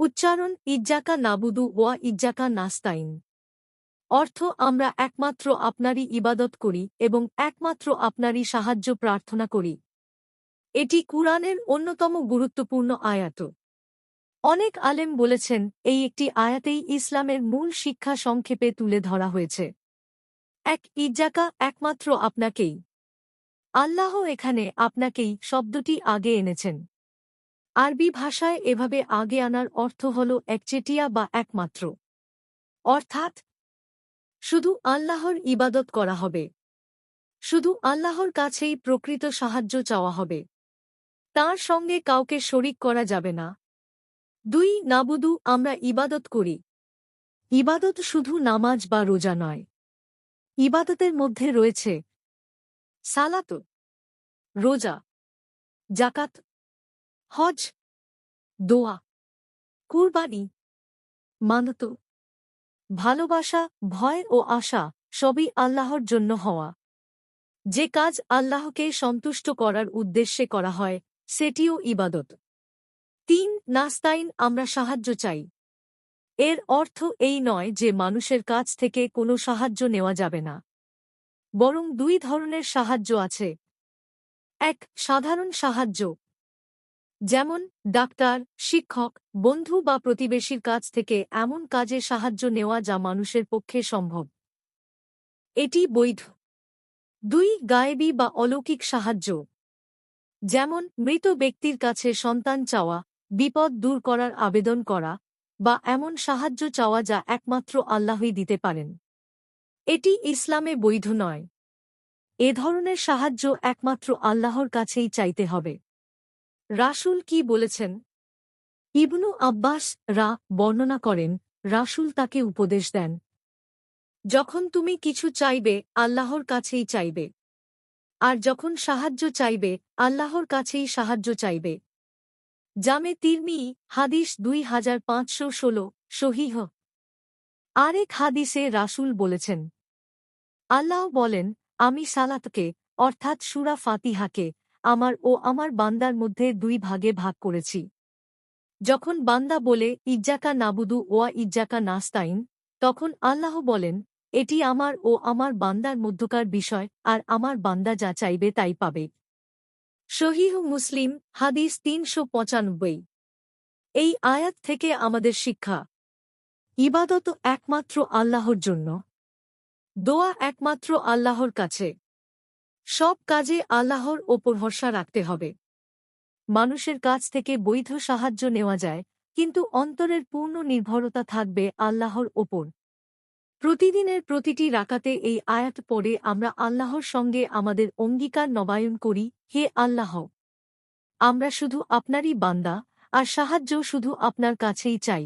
উচ্চারণ ইজ্জাকা নাবুদু ওয়া ইজ্জাকা নাস্তাইন। অর্থ আমরা একমাত্র আপনারই ইবাদত করি এবং একমাত্র আপনারই সাহায্য প্রার্থনা করি। এটি কুরআনের অন্যতম গুরুত্বপূর্ণ আয়াত। অনেক আলেম বলেছেন এই একটি আয়াতেই ইসলামের মূল শিক্ষা সংক্ষেপে তুলে ধরা হয়েছে। এক ইজ্জাকা একমাত্র আপনাকেই। আল্লাহ এখানে আপনাকেই শব্দটি আগে এনেছেন। আরবি ভাষায় এভাবে আগে আনার অর্থ হল একচেটিয়া বা একমাত্র। অর্থাৎ শুধু আল্লাহর ইবাদত করা হবে। শুধু আল্লাহর কাছেই প্রকৃত সাহায্য চাওয়া হবে। তাঁর সঙ্গে কাউকে শরিক করা যাবে না। ২ নাবুদু আমরা ইবাদত করি। ইবাদত শুধু নামাজ বা রোজা নয়। ইবাদতের মধ্যে রয়েছে সালাত, রোজা, জাকাত, হজ, দোয়া, কুরবানি, মানত, ভালোবাসা, ভয় ও আশা সবই আল্লাহর জন্য হওয়া। যে কাজ আল্লাহকে সন্তুষ্ট করার উদ্দেশ্যে করা হয় সেটিও ইবাদত। ৩ নাস্তাইন আমরা সাহায্য চাই। এর অর্থ এই নয় যে মানুষের কাছ থেকে কোনো সাহায্য নেওয়া যাবে না, বরং ২ ধরনের সাহায্য আছে। ১ সাধারণ সাহায্য, যেমন ডাক্তার, শিক্ষক, বন্ধু বা প্রতিবেশীর কাছ থেকে এমন কাজে সাহায্য নেওয়া যা মানুষের পক্ষে সম্ভব। এটি বৈধ। ২ গায়েবী বা অলৌকিক সাহায্য, যেমন মৃত ব্যক্তির কাছে সন্তান চাওয়া, বিপদ দূর করার আবেদন করা বা এমন সাহায্য চাওয়া যা একমাত্র আল্লাহই দিতে পারেন। এটি ইসলামে বৈধ নয়। এ ধরনের সাহায্য একমাত্র আল্লাহর কাছেই চাইতে হবে। রাসূল কি বলেছেন? ইবনু আব্বাস বর্ণনা করেন, রাসূল তাকে উপদেশ দেন, যখন তুমি কিছু চাইবে আল্লাহর কাছেই চাইবে, আর যখন সাহায্য চাইবে আল্লাহর কাছেই সাহায্য চাইবে। জামে তিরমিজি হাদিস ২৫১৬ সহিহ। আরেক হাদিসে রাসূল বলেছেন, আল্লাহ বলেন, আমি সালাতকে অর্থাৎ সূরা ফাতিহাকে আমার ও আমার বান্দার মধ্যে ২ ভাগে ভাগ করেছি। যখন বান্দা বলে ইজ্জাকা নাবুদু ওয়া ইজ্জাকা নাস্তাইন, তখন আল্লাহ বলেন, এটি আমার ও আমার বান্দার মধ্যকার বিষয় আর আমার বান্দা যা চাইবে তাই পাবে। সহিহ মুসলিম হাদিস ৩৯৫। এই আয়াত থেকে আমাদের শিক্ষা, ইবাদত একমাত্র আল্লাহর জন্য। দোয়া একমাত্র আল্লাহর কাছে। সব কাজে আল্লাহর ওপর ভরসা রাখতে হবে। মানুষের কাছ থেকে বৈধ সাহায্য নেওয়া যায়, কিন্তু অন্তরের পূর্ণ নির্ভরতা থাকবে আল্লাহর ওপর। প্রতিদিনের প্রতিটি রাকাতে এই আয়াত পড়ে আমরা আল্লাহর সঙ্গে আমাদের অঙ্গীকার নবায়ন করি, হে আল্লাহ, আমরা শুধু আপনারই বান্দা, আর সাহায্য শুধু আপনার কাছেই চাই।